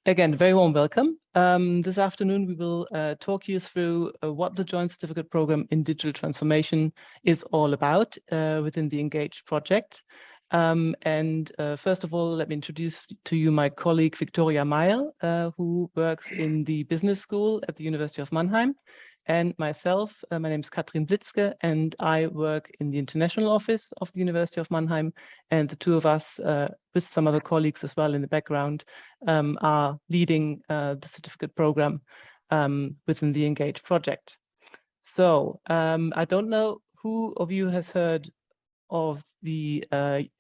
Again, very warm welcome. This afternoon, we will talk you through what the Joint Certificate Program in Digital Transformation is all about within the ENGAGE project. First of all, let me introduce to you my colleague, Victoria Meyer, who works in the business school at the University of Mannheim. And myself, my name is Katrin Blitzke, and I work in the international office of the University of Mannheim. And the two of us, with some other colleagues as well in the background, are leading the certificate program within the ENGAGE project. So I don't know who of you has heard of the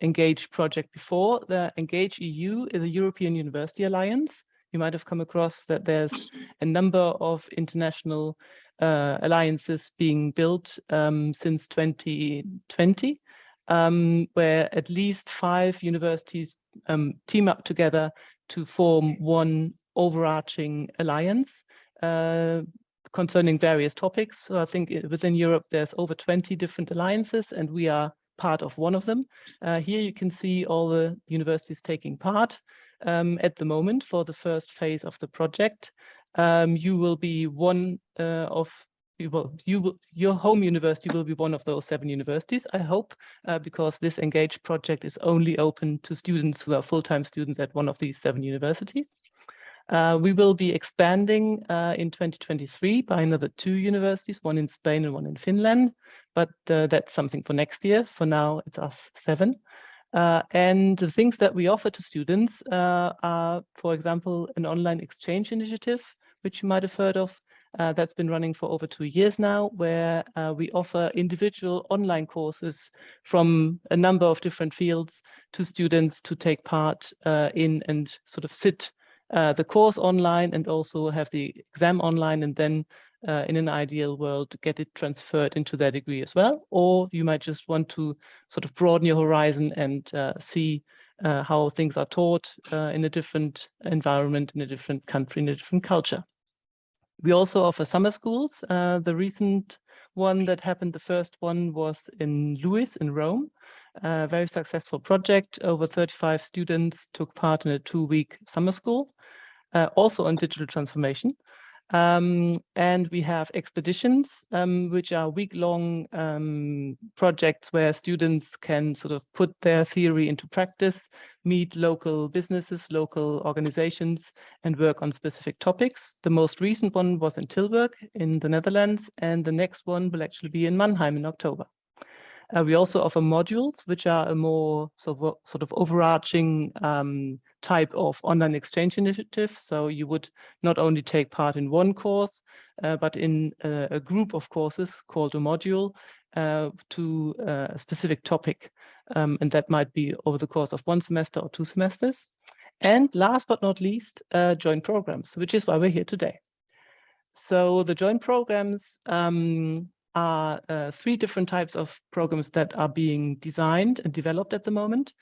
ENGAGE project before. The ENGAGE.EU is a European University Alliance. You might have come across that there's a number of international alliances being built since 2020, where at least 5 universities team up together to form one overarching alliance concerning various topics. So I think within Europe, there's over 20 different alliances, and we are part of one of them. Here you can see all the universities taking part at the moment for the first phase of the project. You will be one of your home university will be one of those 7 universities, I hope, because this ENGAGE project is only open to students who are full-time students at one of these 7 universities. We will be expanding in 2023 by another 2 universities, one in Spain and one in Finland, but that's something for next year. For now, it's us 7. And the things that we offer to students are, for example, an online exchange initiative, which you might have heard of. That's been running for over 2 years now, where we offer individual online courses from a number of different fields to students to take part in and sort of sit the course online and also have the exam online, and then in an ideal world, get it transferred into their degree as well. Or you might just want to sort of broaden your horizon and see how things are taught in a different environment, in a different country, in a different culture. We also offer summer schools. The recent one that happened, the first one was in Lewis in Rome. A very successful project. Over 35 students took part in a 2-week summer school, also on digital transformation. And we have expeditions, which are week-long projects where students can sort of put their theory into practice, meet local businesses, local organizations, and work on specific topics. The most recent one was in Tilburg in the Netherlands, and the next one will actually be in Mannheim in October. We also offer modules, which are a more sort of overarching type of online exchange initiative. So you would not only take part in one course, but in a group of courses called a module to a specific topic. And that might be over the course of 1 semester or 2 semesters. And last but not least, joint programs, which is why we're here today. So the joint programs are 3 different types of programs that are being designed and developed at the moment.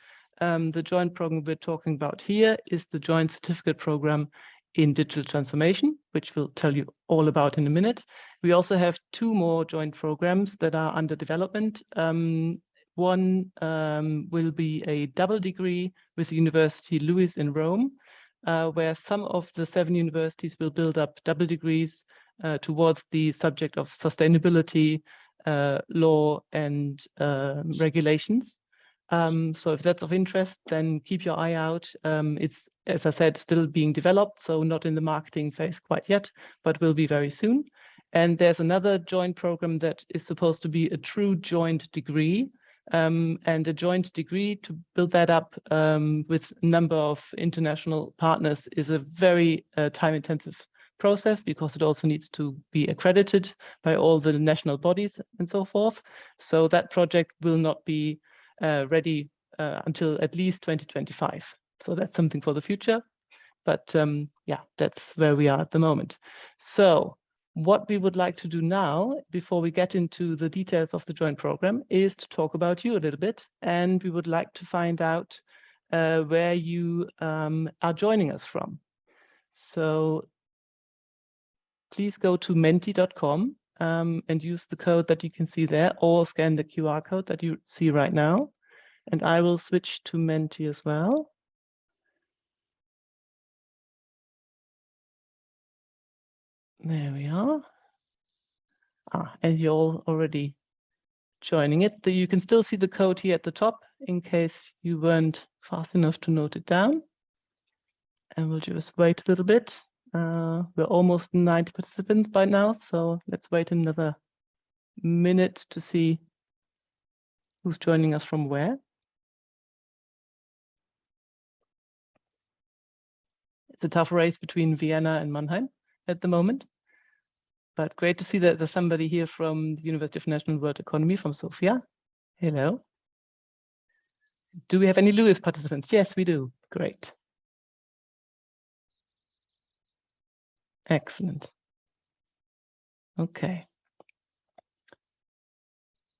The joint program we're talking about here is the Joint Certificate Program in Digital Transformation, which we'll tell you all about in a minute. We also have 2 more joint programs that are under development. One will be a double degree with the University Lewis in Rome, where some of the 7 universities will build up double degrees towards the subject of sustainability, law, and regulations. So if that's of interest, then keep your eye out. It's, as I said, still being developed, so not in the marketing phase quite yet, but will be very soon. And there's another joint program that is supposed to be a true joint degree. And a joint degree, to build that up with a number of international partners, is a very time-intensive process, because it also needs to be accredited by all the national bodies and so forth. So that project will not be ready until at least 2025. So that's something for the future. But yeah, that's where we are at the moment. So what we would like to do now, before we get into the details of the joint program, is to talk about you a little bit. And we would like to find out where you are joining us from. So please go to menti.com and use the code that you can see there, or scan the QR code that you see right now. And I will switch to Menti as well. There we are. And you're all already joining it. You can still see the code here at the top in case you weren't fast enough to note it down. And we'll just wait a little bit. We're almost 90 participants by now, so let's wait another minute to see who's joining us from where. It's a tough race between Vienna and Mannheim at the moment. But great to see that there's somebody here from the University of National World Economy, from Sofia. Hello. Do we have any Lewis participants? Yes, we do. Great. Excellent. Okay.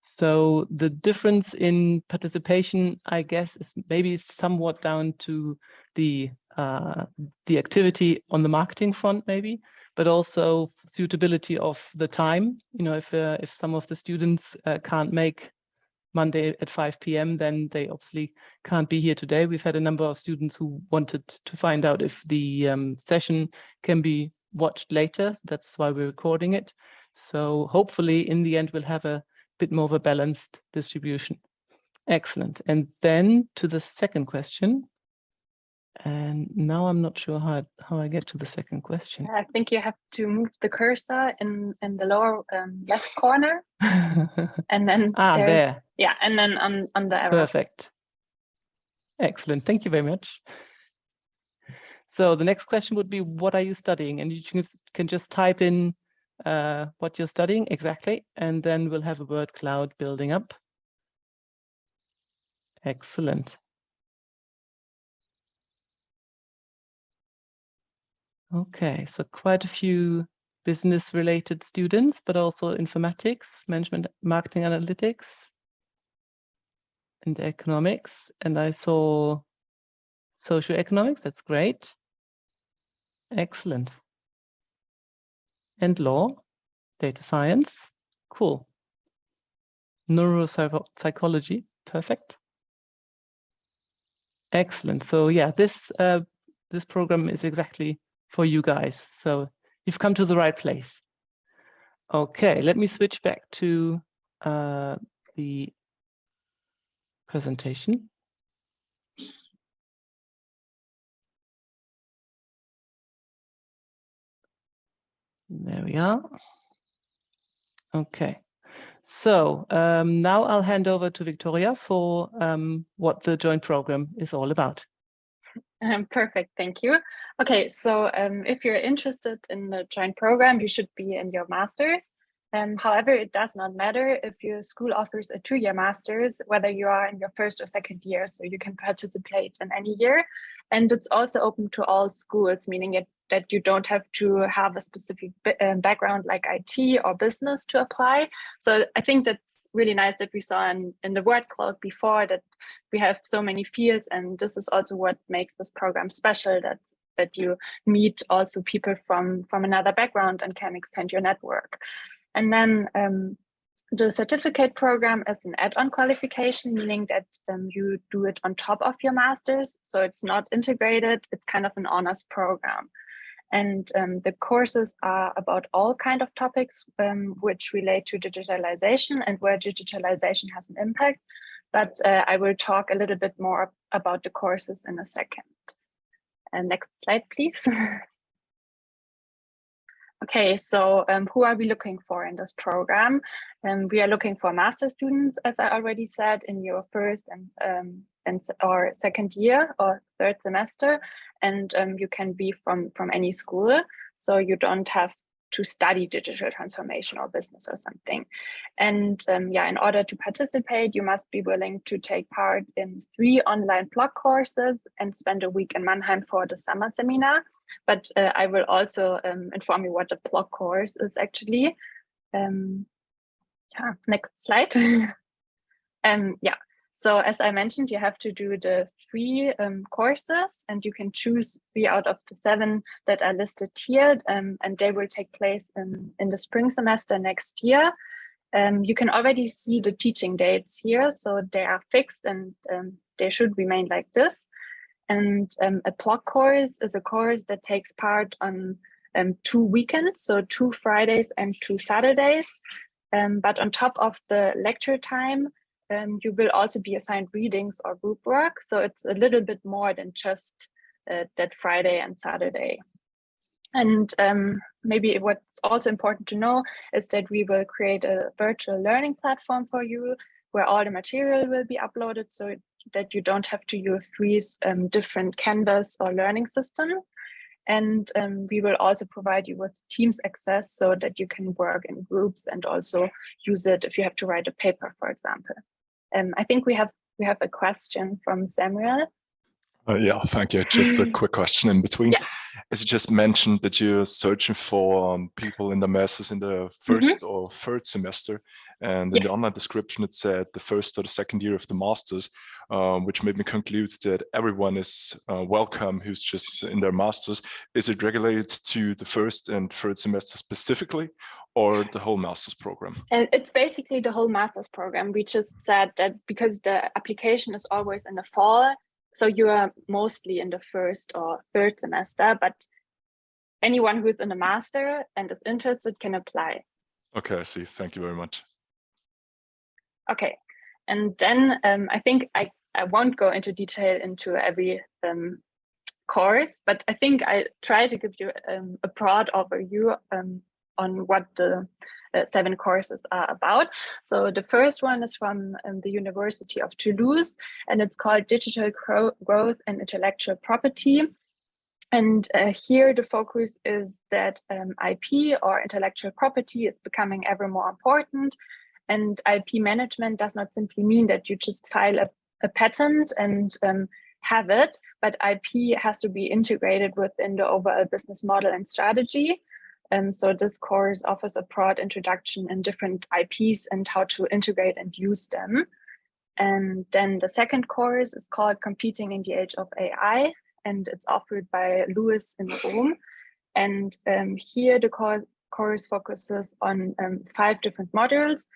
So the difference in participation, I guess, is maybe somewhat down to the activity on the marketing front, maybe, but also suitability of the time. You know, if some of the students can't make Monday at 5 p.m., then they obviously can't be here today. We've had a number of students who wanted to find out if the session can be watched later. That's why we're recording it. So hopefully in the end, we'll have a bit more of a balanced distribution. Excellent. And then to the second question. And now I'm not sure how I get to the second question. I think you have to move the cursor in the lower left corner. And then there. Yeah, and then on the arrow. Perfect. Excellent. Thank you very much. So the next question would be, what are you studying? And you can just type in what you're studying exactly, and then we'll have a word cloud building up. Excellent. Okay, so quite a few business-related students, but also informatics, management, marketing analytics, and economics. And I saw socioeconomics. That's great. Excellent. And law, data science. Cool. Neuropsychology. Perfect. Excellent. So yeah, this program is exactly for you guys. So you've come to the right place. Okay, let me switch back to the presentation. There we are. Okay. So now I'll hand over to Victoria for what the joint program is all about. Perfect, thank you. Okay, so if you're interested in the joint program, you should be in your master's. However, it does not matter if your school offers a 2-year master's, whether you are in your first or second year, so you can participate in any year. And it's also open to all schools, meaning that you don't have to have a specific background like IT or business to apply. So I think that's really nice that we saw in the word cloud before that we have so many fields, and this is also what makes this program special, that you meet also people from another background and can extend your network. And then the certificate program is an add-on qualification, meaning that you do it on top of your master's. So it's not integrated, it's kind of an honors program. And the courses are about all kinds of topics which relate to digitalization and where digitalization has an impact. But I will talk a little bit more about the courses in a second. Next slide, please. Okay, so who are we looking for in this program? We are looking for master students, as I already said, in your first or second year or third semester, and you can be from any school, so you don't have to study digital transformation or business or something. And yeah, in order to participate, you must be willing to take part in 3 online blog courses and spend a week in Mannheim for the summer seminar. But I will also inform you what the blog course is actually. Yeah, next slide. Yeah, so as I mentioned, you have to do the 3 courses, and you can choose 3 out of the 7 that are listed here, and they will take place in the spring semester next year. You can already see the teaching dates here, so they are fixed and they should remain like this. And a blog course is a course that takes part on 2 weekends, so 2 Fridays and 2 Saturdays. But on top of the lecture time, you will also be assigned readings or group work. So it's a little bit more than just that Friday and Saturday. And maybe what's also important to know is that we will create a virtual learning platform for you where all the material will be uploaded so that you don't have to use 3 different Canvas or learning systems. And we will also provide you with Teams access so that you can work in groups and also use it if you have to write a paper, for example. I think we have a question from Samuel. Yeah, thank you. Just a quick question in between. Yeah. As you just mentioned that you're searching for people in the masters in the first or third semester, and in the online description it said the first or the second year of the masters, which made me conclude that everyone is welcome who's just in their masters. Is it regulated to the first and third semester specifically, or the whole master's program? And it's basically the whole master's program. We just said that because the application is always in the fall, so you are mostly in the first or third semester, but anyone who's in a master and is interested can apply. Okay, I see. Thank you very much. Okay, and then I think I won't go into detail into every course, but I think I try to give you a broad overview on what the 7 courses are about. So the first one is from the University of Toulouse, and it's called Digital Growth and Intellectual Property. And here the focus is that IP or intellectual property is becoming ever more important. And IP management does not simply mean that you just file a patent and have it, but IP has to be integrated within the overall business model and strategy. So this course offers a broad introduction in different IPs and how to integrate and use them. And then the second course is called Competing in the Age of AI, and it's offered by Louis in Rome. And here the course focuses on 5 different modules,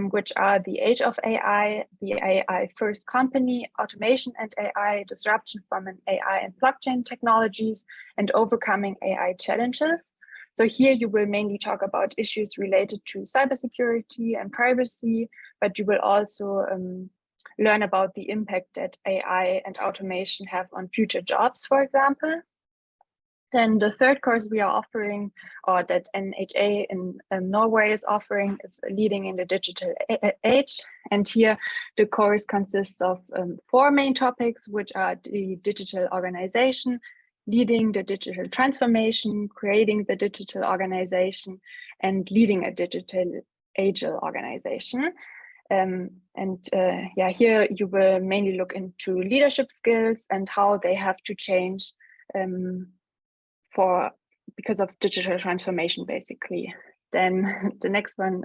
which are the age of AI, the AI first company, automation and AI, disruption from an AI and blockchain technologies, and overcoming AI challenges. So here you will mainly talk about issues related to cybersecurity and privacy, but you will also learn about the impact that AI and automation have on future jobs, for example. Then the third course we are offering, or that NHA in Norway is offering, is Leading in the Digital Age. And here the course consists of 4 main topics, which are the digital organization, leading the digital transformation, creating the digital organization, and leading a digital agile organization. Here you will mainly look into leadership skills and how they have to change because of digital transformation, basically. Then the next one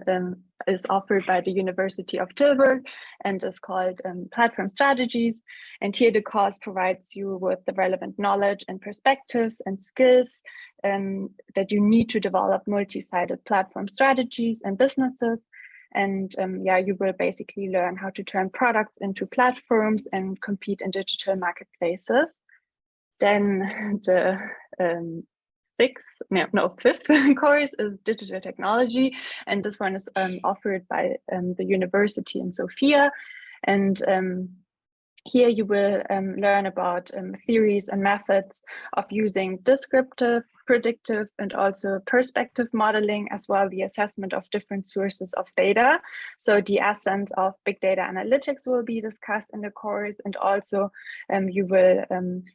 is offered by the University of Tilburg and is called Platform Strategies. And here the course provides you with the relevant knowledge and perspectives and skills that you need to develop multi-sided platform strategies and businesses. And you will basically learn how to turn products into platforms and compete in digital marketplaces. Then the fifth course is digital technology, and this one is offered by the university in Sofia. And here you will learn about theories and methods of using descriptive, predictive, and also perspective modeling, as well as the assessment of different sources of data. So the essence of big data analytics will be discussed in the course, and also you will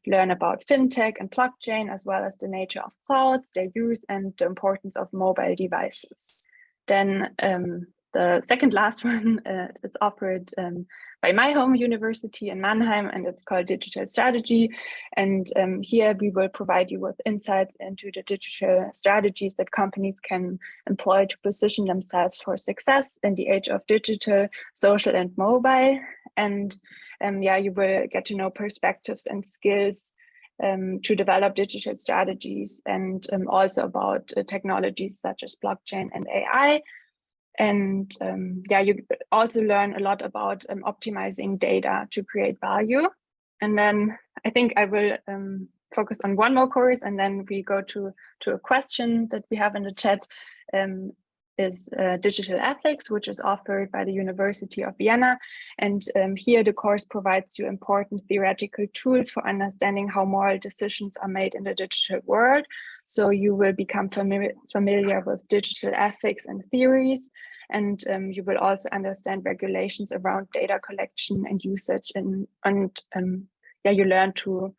learn about fintech and blockchain, as well as the nature of clouds, their use, and the importance of mobile devices. Then the second last one is offered by my home university in Mannheim, and it's called Digital Strategy. And here we will provide you with insights into the digital strategies that companies can employ to position themselves for success in the age of digital, social, and mobile. And you will get to know perspectives and skills to develop digital strategies, and also about technologies such as blockchain and AI. And you also learn a lot about optimizing data to create value. And then I think I will focus on one more course, and then we go to a question that we have in the chat. Is digital ethics, which is offered by the University of Vienna. And here the course provides you important theoretical tools for understanding how moral decisions are made in the digital world. So you will become familiar with digital ethics and theories, and you will also understand regulations around data collection and usage, and you learn to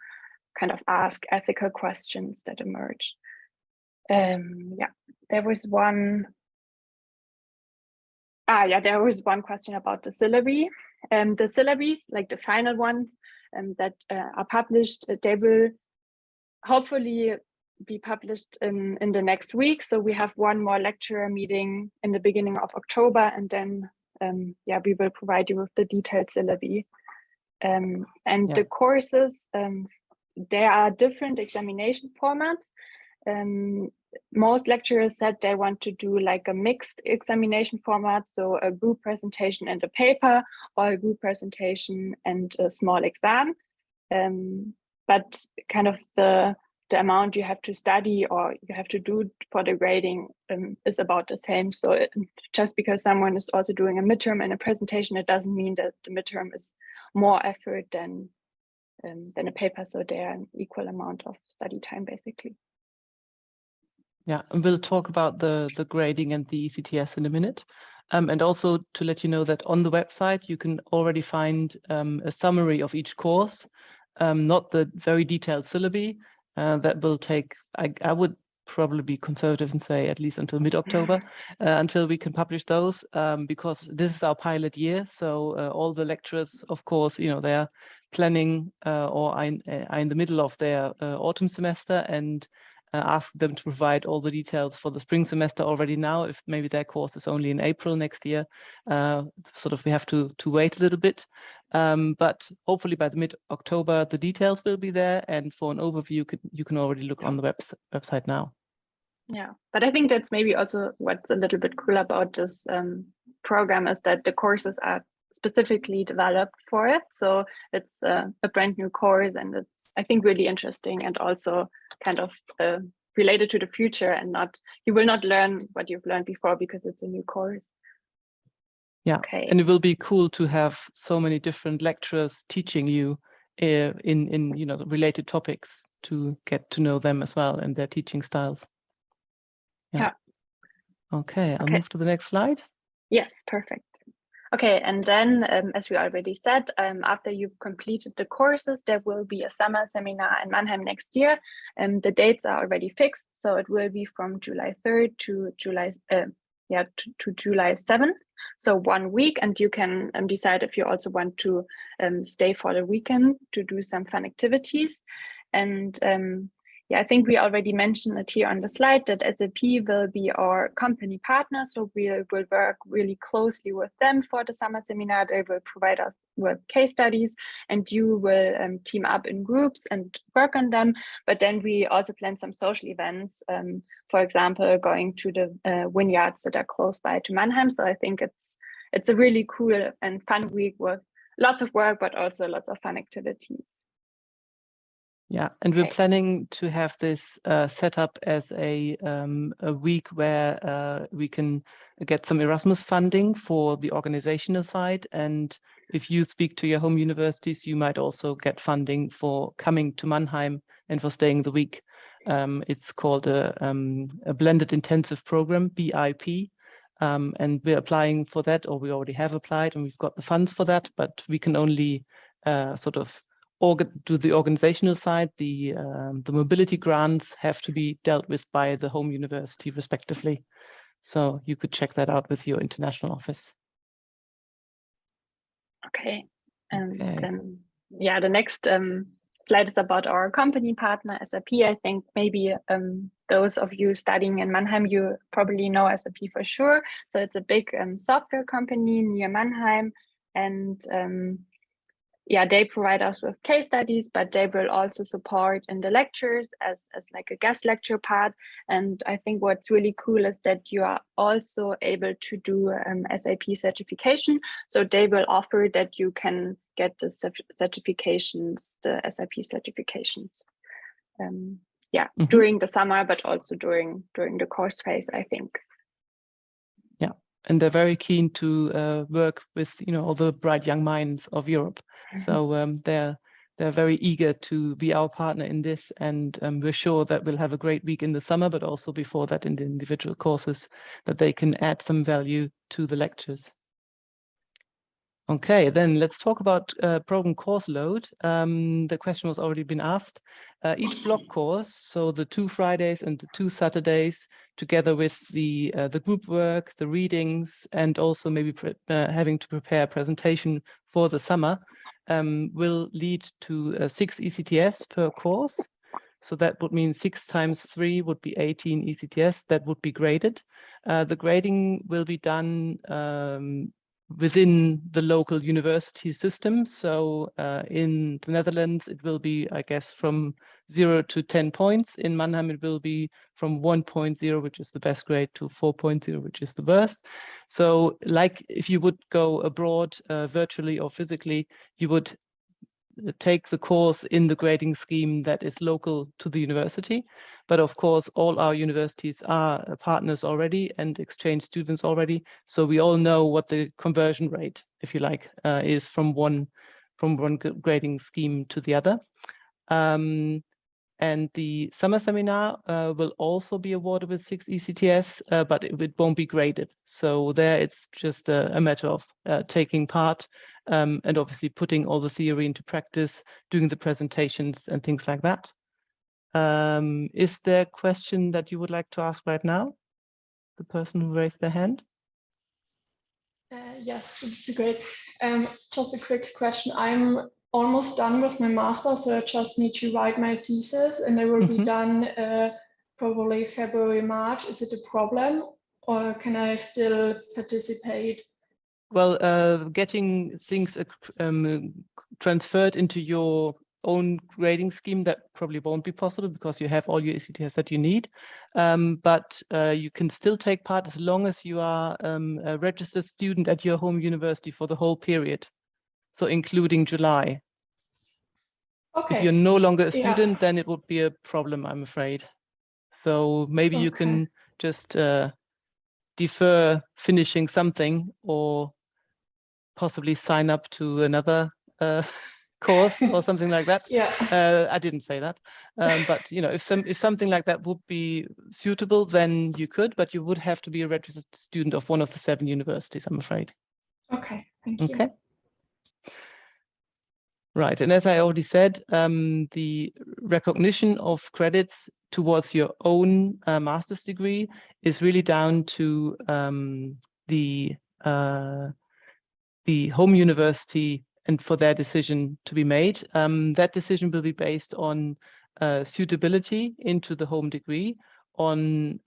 kind of ask ethical questions that emerge. There was one. There was one question about the syllabi. The syllabi, like the final ones that are published, they will hopefully be published in the next week. So we have one more lecturer meeting in the beginning of October, and then we will provide you with the detailed syllabi. The courses, there are different examination formats. Most lecturers said they want to do like a mixed examination format, so a group presentation and a paper, or a group presentation and a small exam. But kind of the amount you have to study or you have to do for the grading is about the same. So just because someone is also doing a midterm and a presentation, it doesn't mean that the midterm is more effort than a paper. So they're an equal amount of study time, basically. Yeah, and we'll talk about the grading and the ECTS in a minute. And also to let you know that on the website, you can already find a summary of each course, not the very detailed syllabi. That will take, I would probably be conservative and say at least until mid-October, until we can publish those, because this is our pilot year. So all the lecturers, of course, they are planning or are in the middle of their autumn semester, and ask them to provide all the details for the spring semester already now, if maybe their course is only in April next year. We have to wait a little bit. But hopefully by the mid-October, the details will be there. And for an overview, you can already look on the website now. Yeah, but I think that's maybe also what's a little bit cool about this program is that the courses are specifically developed for it. So it's a brand new course, and it's, I think, really interesting, and also kind of related to the future, and you will not learn what you've learned before because it's a new course. Yeah, okay. And it will be cool to have so many different lecturers teaching you in related topics, to get to know them as well and their teaching styles. Yeah. Okay, I'll move to the next slide. Yes, perfect. Okay, and then as we already said, after you've completed the courses, there will be a summer seminar in Mannheim next year. The dates are already fixed, so it will be from July 3rd to July July 7th. So 1 week, and you can decide if you also want to stay for the weekend to do some fun activities. And I think we already mentioned it here on the slide that SAP will be our company partner. So we will work really closely with them for the summer seminar. They will provide us with case studies, and you will team up in groups and work on them. But then we also plan some social events, for example, going to the vineyards that are close by to Mannheim. So I think it's a really cool and fun week with lots of work, but also lots of fun activities. Yeah, and we're planning to have this set up as a week where we can get some Erasmus funding for the organizational side. And if you speak to your home universities, you might also get funding for coming to Mannheim and for staying the week. It's called a blended intensive program, BIP. And we're applying for that, or we already have applied, and we've got the funds for that, but we can only do the organizational side. The mobility grants have to be dealt with by the home university respectively. So you could check that out with your international office. Okay, and then the next slide is about our company partner, SAP. I think maybe those of you studying in Mannheim, you probably know SAP for sure. So it's a big software company near Mannheim, and they provide us with case studies, but they will also support in the lectures as like a guest lecture part. And I think what's really cool is that you are also able to do SAP certification. So they will offer that you can get the certifications, the SAP certifications. yeah, during the summer, but also during the course phase, I think. Yeah, and they're very keen to work with, you know, all the bright young minds of Europe. So they're very eager to be our partner in this, and we're sure that we'll have a great week in the summer, but also before that in the individual courses, that they can add some value to the lectures. Okay, then let's talk about program course load. The question was already been asked. Each block course, so the 2 Fridays and the 2 Saturdays, together with the group work, the readings, and also maybe having to prepare a presentation for the summer, will lead to 6 ECTS per course. So that would mean 6 times 3 would be 18 ECTS that would be graded. The grading will be done within the local university system. So in the Netherlands, it will be, I guess, from 0 to 10 points. In Mannheim, it will be from 1.0, which is the best grade, to 4.0, which is the worst. So like if you would go abroad virtually or physically, you would take the course in the grading scheme that is local to the university. But of course, all our universities are partners already and exchange students already. So we all know what the conversion rate, if you like, is from one grading scheme to the other. And the summer seminar will also be awarded with 6 ECTS, but it won't be graded. So there it's just a matter of taking part and obviously putting all the theory into practice, doing the presentations and things like that. Is there a question that you would like to ask right now? The person who raised their hand? Yes, it would be great. Just a quick question. I'm almost done with my master, so I just need to write my thesis, and I will be done probably February, March. Is it a problem, or can I still participate? Well, getting things transferred into your own grading scheme, that probably won't be possible because you have all your ECTS that you need. But you can still take part as long as you are a registered student at your home university for the whole period, so including July. Okay. If you're no longer a student, then it would be a problem, I'm afraid. So maybe you can just defer finishing something, or possibly sign up to another course or something like that. I didn't say that, but you know, if something like that would be suitable, then you could, but you would have to be a registered student of one of the 7 universities, I'm afraid. Okay, thank you. Okay. Right, and as I already said, the recognition of credits towards your own master's degree is really down to the home university and for their decision to be made. That decision will be based on suitability into the home degree, on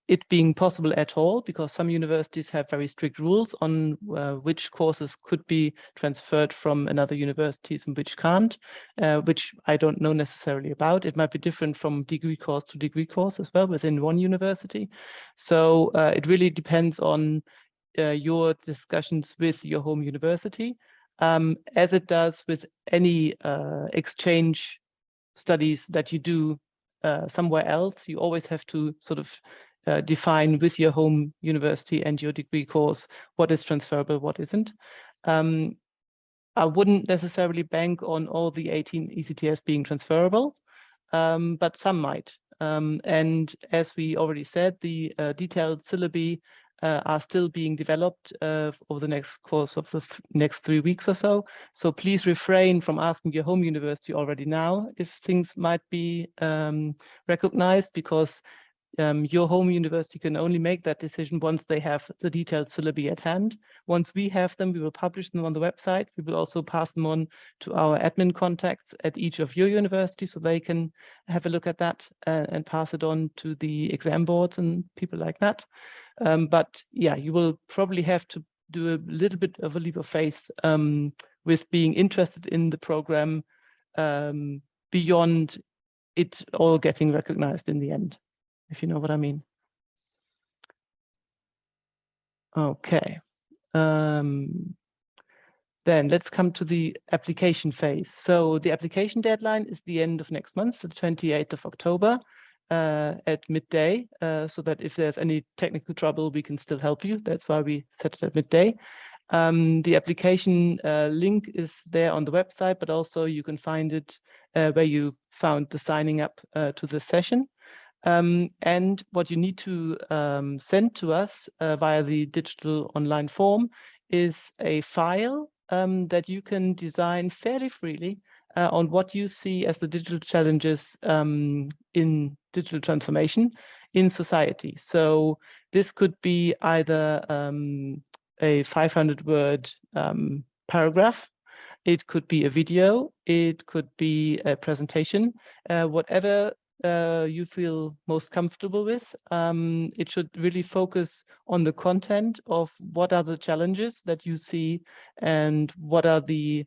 it being possible at all, because some universities have very strict rules on which courses could be transferred from another universities and which can't, which I don't know necessarily about. It might be different from degree course to degree course as well within one university. So it really depends on your discussions with your home university, as it does with any exchange studies that you do somewhere else. You always have to sort of define with your home university and your degree course what is transferable, what isn't. I wouldn't necessarily bank on all the 18 ECTS being transferable, but some might. And as we already said, the detailed syllabi are still being developed over the next course of the next 3 weeks or so. So please refrain from asking your home university already now if things might be recognized, because your home university can only make that decision once they have the detailed syllabi at hand. Once we have them, we will publish them on the website. We will also pass them on to our admin contacts at each of your universities so they can have a look at that and pass it on to the exam boards and people like that. But yeah, you will probably have to do a little bit of a leap of faith with being interested in the program beyond it all getting recognized in the end, if you know what I mean. Okay. Then let's come to the application phase. So the application deadline is the end of next month, the 28th of October at midday, so that if there's any technical trouble, we can still help you. That's why we set it at midday. The application link is there on the website, but also you can find it where you found the signing up to the session. And what you need to send to us via the digital online form is a file that you can design fairly freely on what you see as the digital challenges in digital transformation in society. So this could be either a 500-word paragraph, it could be a video, it could be a presentation, whatever you feel most comfortable with. It should really focus on the content of what are the challenges that you see and what are the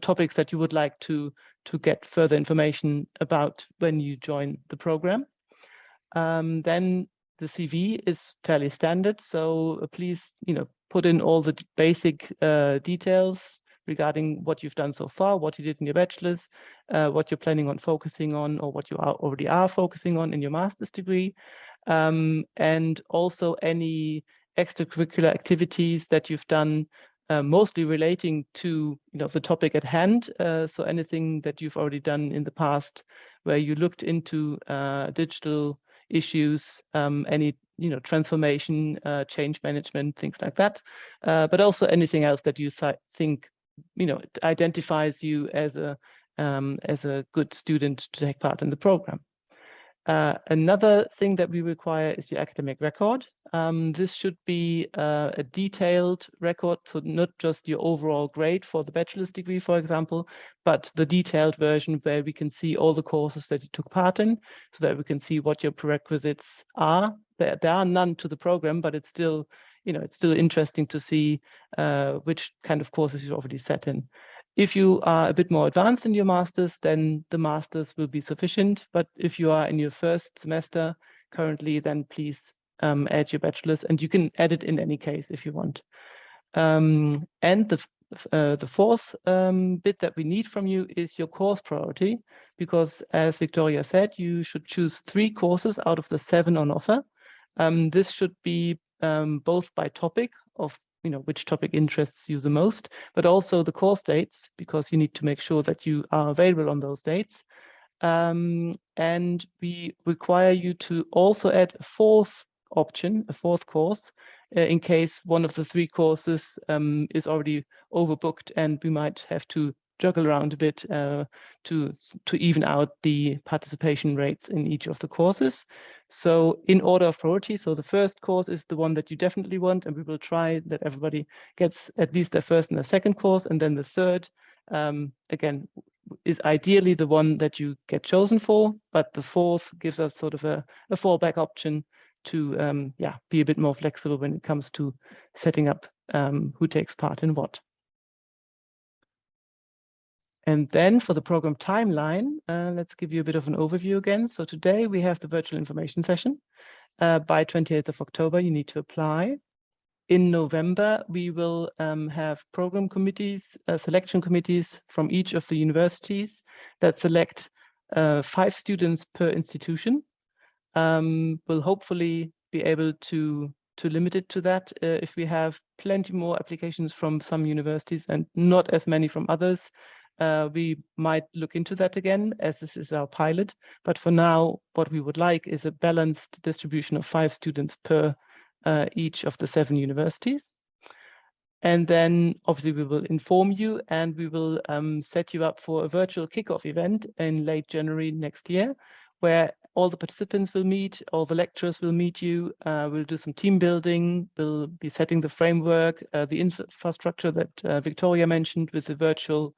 topics that you would like to get further information about when you join the program. Then the CV is fairly standard, so please, put in all the basic details regarding what you've done so far, what you did in your bachelor's, what you're planning on focusing on, or what you already are focusing on in your master's degree, and also any extracurricular activities that you've done, mostly relating to the topic at hand. So anything that you've already done in the past where you looked into digital issues, any transformation, change management, things like that, but also anything else that you think identifies you as a good student to take part in the program. Another thing that we require is your academic record. This should be a detailed record, so not just your overall grade for the bachelor's degree, for example, but the detailed version where we can see all the courses that you took part in, so that we can see what your prerequisites are. There are none to the program, but it's still, it's still interesting to see which kind of courses you've already set in. If you are a bit more advanced in your master's, then the master's will be sufficient. But if you are in your first semester currently, then please add your bachelor's, and you can add it in any case if you want. And the fourth bit that we need from you is your course priority, because as Victoria said, you should choose 3 courses out of the 7 on offer. This should be both by topic of which topic interests you the most, but also the course dates, because you need to make sure that you are available on those dates. And we require you to also add a 4th option, a 4th course, in case one of the 3 courses is already overbooked, and we might have to juggle around a bit to even out the participation rates in each of the courses. So in order of priority, so the first course is the one that you definitely want, and we will try that everybody gets at least their first and their second course, and then the third, again, is ideally the one that you get chosen for, but the 4th gives us sort of a fallback option to be a bit more flexible when it comes to setting up who takes part in what. And then for the program timeline, let's give you a bit of an overview again. So today we have the virtual information session. By 28th of October, you need to apply. In November, we will have program committees, selection committees from each of the universities that select 5 students per institution. We'll hopefully be able to limit it to that if we have plenty more applications from some universities and not as many from others. We might look into that again, as this is our pilot. But for now, what we would like is a balanced distribution of 5 students per each of the 7 universities. And then obviously we will inform you, and we will set you up for a virtual kickoff event in late January next year, where all the participants will meet, all the lecturers will meet you. We'll do some team building. We'll be setting the framework, the infrastructure that Victoria mentioned with the virtual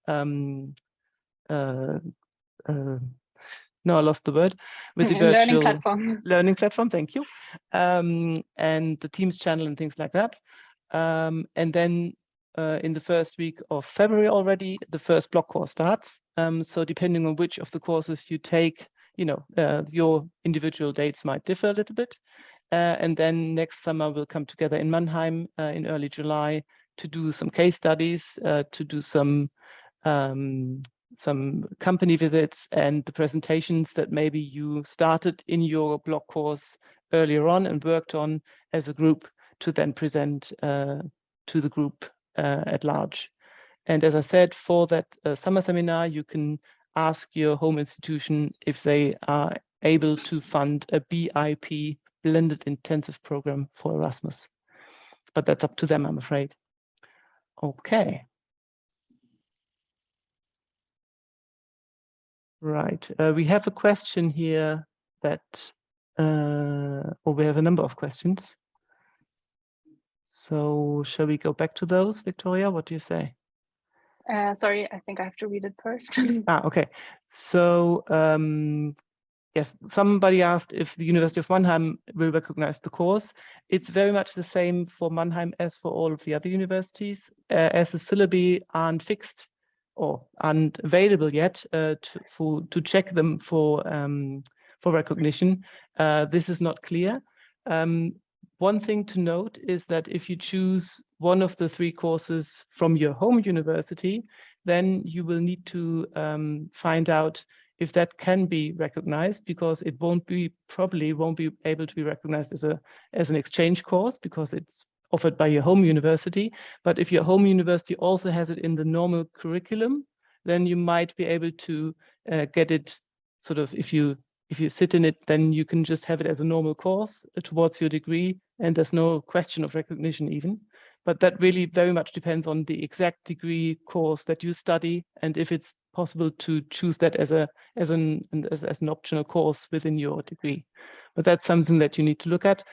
no, I lost the word. With the virtual learning platform, thank you. And the Teams channel and things like that. And then in the first week of February already, the first block course starts. So depending on which of the courses you take, your individual dates might differ a little bit. And then next summer we'll come together in Mannheim in early July to do some case studies, to do some company visits and the presentations that maybe you started in your block course earlier on and worked on as a group to then present to the group at large. And as I said, for that summer seminar, you can ask your home institution if they are able to fund a BIP, blended intensive program for Erasmus. But that's up to them, I'm afraid. Okay. Right. We have a question here that, or we have a number of questions. So shall we go back to those, Victoria? What do you say? Sorry, I think I have to read it first. Okay. So yes, somebody asked if the University of Mannheim will recognize the course. It's very much the same for Mannheim as for all of the other universities, as the syllabi aren't fixed or aren't available yet to check them for recognition. This is not clear. One thing to note is that if you choose one of the 3 courses from your home university, then you will need to find out if that can be recognized, because it probably won't be able to be recognized as an exchange course because it's offered by your home university. But if your home university also has it in the normal curriculum, then you might be able to get it sort of, if you sit in it, then you can just have it as a normal course towards your degree, and there's no question of recognition even. But that really very much depends on the exact degree course that you study, and if it's possible to choose that as an optional course within your degree. But that's something that you need to look at.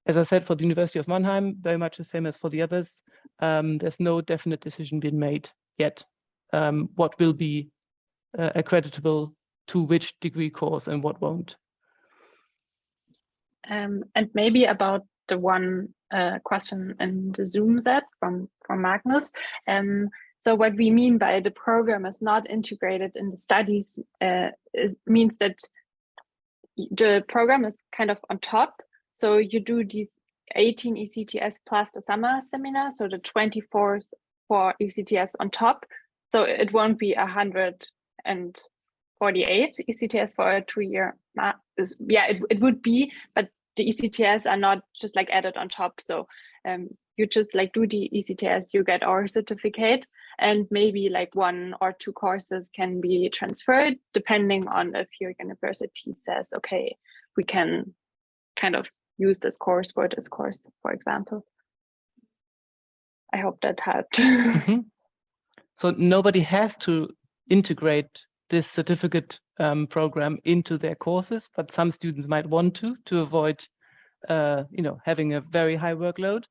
As I said, for the University of Mannheim, very much the same as for the others. There's no definite decision been made yet. What will be accreditable to which degree course and what won't. And maybe about the one question in the Zoom set from Magnus. So what we mean by the program is not integrated in the studies means that the program is kind of on top. So you do these 18 ECTS plus the summer seminar, so the 24 for ECTS on top. So it won't be 148 ECTS for a 2-year. Yeah, it would be, but the ECTS are not just like added on top. So you just like do the ECTS, you get our certificate, and maybe like 1 or 2 courses can be transferred depending on if your university says, okay, we can kind of use this course, for example. I hope that helped. Mm-hmm. So nobody has to integrate this certificate program into their courses, but some students might want to avoid having a very high workload.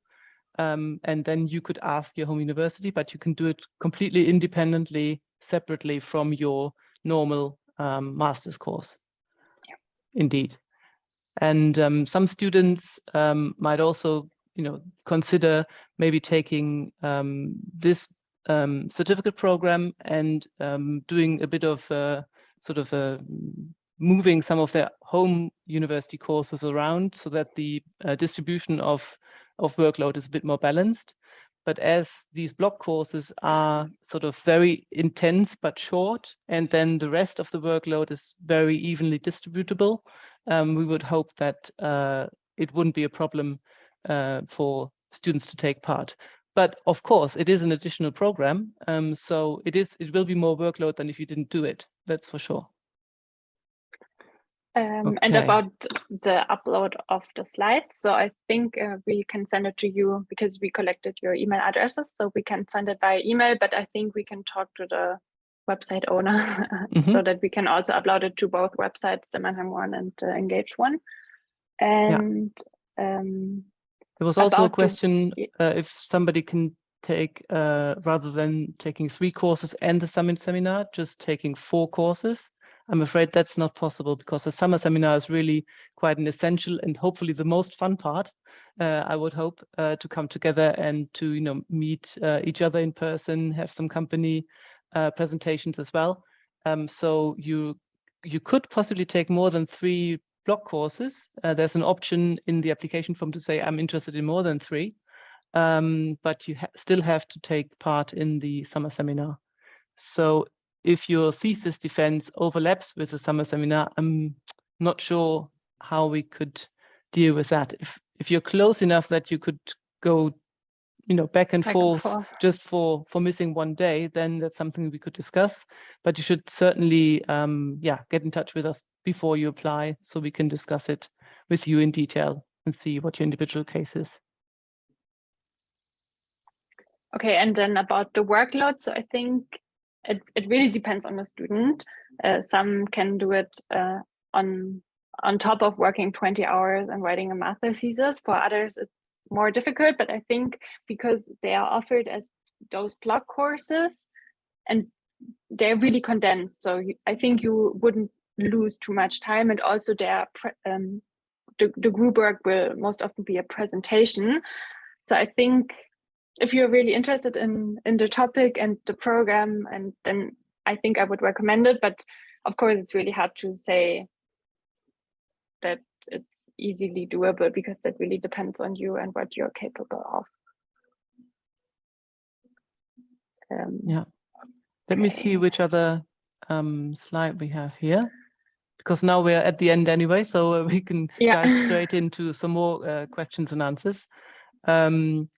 And then you could ask your home university, but you can do it completely independently, separately from your normal master's course. Yeah. Indeed. And some students might also, consider maybe taking this certificate program and doing a bit of moving some of their home university courses around so that the distribution of workload is a bit more balanced. But as these block courses are sort of very intense but short, and then the rest of the workload is very evenly distributable, we would hope that it wouldn't be a problem for students to take part. But of course, it is an additional program, so it will be more workload than if you didn't do it. That's for sure. Okay. And about the upload of the slides, so I think we can send it to you because we collected your email addresses, so we can send it by email, but I think we can talk to the website owner so that we can also upload it to both websites, the Mannheim one and the ENGAGE one. And there was also a question if somebody can take, rather than taking 3 courses and the summit seminar, just taking 4 courses. I'm afraid that's not possible because the summer seminar is really quite an essential and hopefully the most fun part, I would hope, to come together and to meet each other in person, have some company presentations as well. So you could possibly take more than 3 block courses. There's an option in the application form to say I'm interested in more than 3. but you still have to take part in the summer seminar. So if your thesis defense overlaps with the summer seminar, I'm not sure how we could deal with that. If you're close enough that you could go, back and forth just for missing one day, then that's something we could discuss. But you should certainly, get in touch with us before you apply, so we can discuss it with you in detail and see what your individual case is. Okay, and then about the workload, so I think it really depends on the student. Some can do it on top of working 20 hours and writing a master's thesis. For others, it's more difficult, but I think because they are offered as those block courses and they're really condensed, so I think you wouldn't lose too much time. And also the group work will most often be a presentation. So I think if you're really interested in the topic and the program, and then I think I would recommend it. But of course, it's really hard to say that it's easily doable, because that really depends on you and what you're capable of. Let me see which other slide we have here, because now we're at the end anyway, so we can dive straight into some more questions and answers.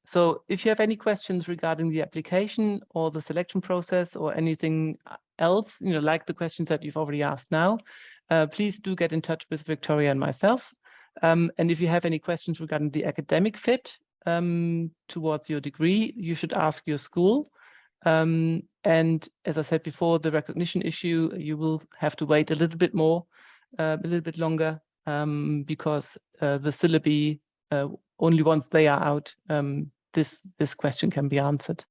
So if you have any questions regarding the application or the selection process or anything else, like the questions that you've already asked now, please do get in touch with Victoria and myself. And if you have any questions regarding the academic fit towards your degree, you should ask your school. And as I said before, the recognition issue, you will have to wait a little bit more, a little bit longer, because the syllabi, only once they are out, this question can be answered.